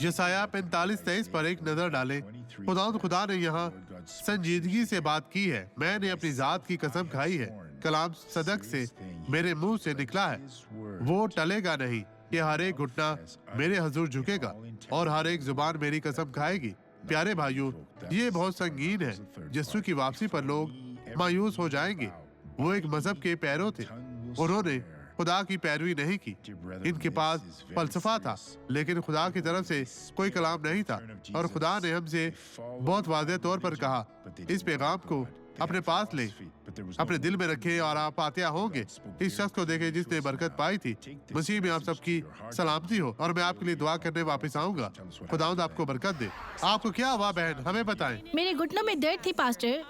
यसाया 45:23 पर एक नजर डालें। खुदा ने यहाँ संजीदगी से बात की है। मैंने अपनी जात की कसम खाई है, कलाम सदक से मेरे मुंह से निकला है, वो टलेगा नहीं कि हर एक घुटना मेरे हजूर झुकेगा और हर एक जुबान मेरी कसम खाएगी। प्यारे भाइयों, ये बहुत संगीन है। यीशु की वापसी पर लोग मायूस हो जाएंगे। वो एक मजहब के पैरों थे, उन्होंने खुदा की पैरवी नहीं की। इनके पास फलसफा था, लेकिन खुदा की तरफ से कोई कलाम नहीं था। और खुदा ने हमसे बहुत वाज़ेह तौर पर कहा, इस पैगाम को अपने पास ले, अपने दिल में रखें और आप आतिया होंगे। इस शख्स को देखें जिसने बरकत पाई थी। मसीह में आप सबकी सलामती हो और मैं आपके लिए दुआ करने वापस आऊंगा। खुदावंद आपको बरकत दे। आपको क्या हुआ बहन, हमें बताएं। मेरे घुटनों में दर्द थी पास्टर।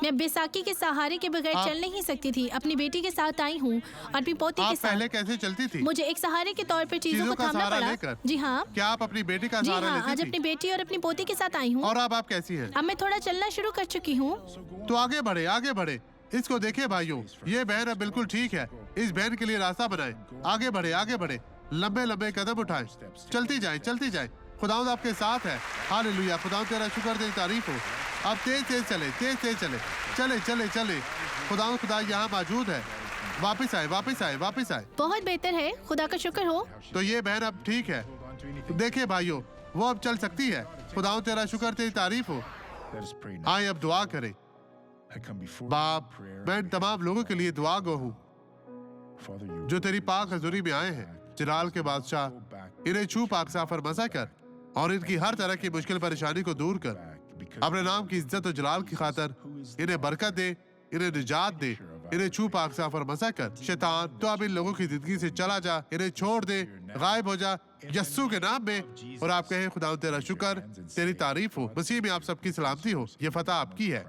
मैं बैसाखी के सहारे के बगैर चल नहीं सकती थी। अपनी बेटी के साथ आई हूँ और अपनी पोती के साथ। पहले कैसे चलती थी? मुझे एक सहारे के तौर पर चीजों को थामना पड़ा। जी हाँ। क्या आप अपनी बेटी का जी सहारा हाँ, लेती आज थी? अपनी बेटी और अपनी पोती के साथ आई हूँ। और अब आप कैसी हैं? अब मैं थोड़ा चलना शुरू कर चुकी हूँ। तो आगे बढ़े, आगे बढ़े। इसको देखिए भाइयों, ये बहन अब बिल्कुल ठीक है। इस बहन के लिए रास्ता बनाए। आगे बढ़े, आगे बढ़े, लंबे लंबे कदम उठाए, चलती जाए, चलती जाए। खुदावंद आपके साथ है। हालेलुया। खुदावंद तेरा शुक्र, तेरी तारीफ हो। अब तेज तेज चले, तेज तेज चले, चले चले चले। खुदावंद खुदा यहाँ मौजूद है। वापिस आए, वापिस आए, वापिस आए। बहुत बेहतर है, खुदा का शुक्र हो। तो ये बहन अब ठीक है। देखिए भाइयों, वो अब चल सकती है। खुदावंद तेरा शुक्र, तेरी तारीफ हो। आए अब दुआ करें। बाप, मैं इन तमाम लोगों के लिए दुआ गो हूँ जो तेरी पाक हजूरी में आए हैं। जलाल के बादशाह, इन्हें छू पाक साफर मसा कर और इनकी हर तरह की मुश्किल परेशानी को दूर कर। अपने नाम की इज्जत और जलाल की खातर इन्हें बरकत दे, इन्हें निजात दे, इन्हें छू पाक साफर मसा कर। शैतान, तो अब इन लोगों की जिंदगी से चला जा, इन्हें छोड़ दे, गायब हो जा यस्सु के नाम में। और आप कहें, खुदा तेरा शुक्र, तेरी तारीफ हो। मसीह में आप सबकी सलामती हो। ये फतह आपकी है।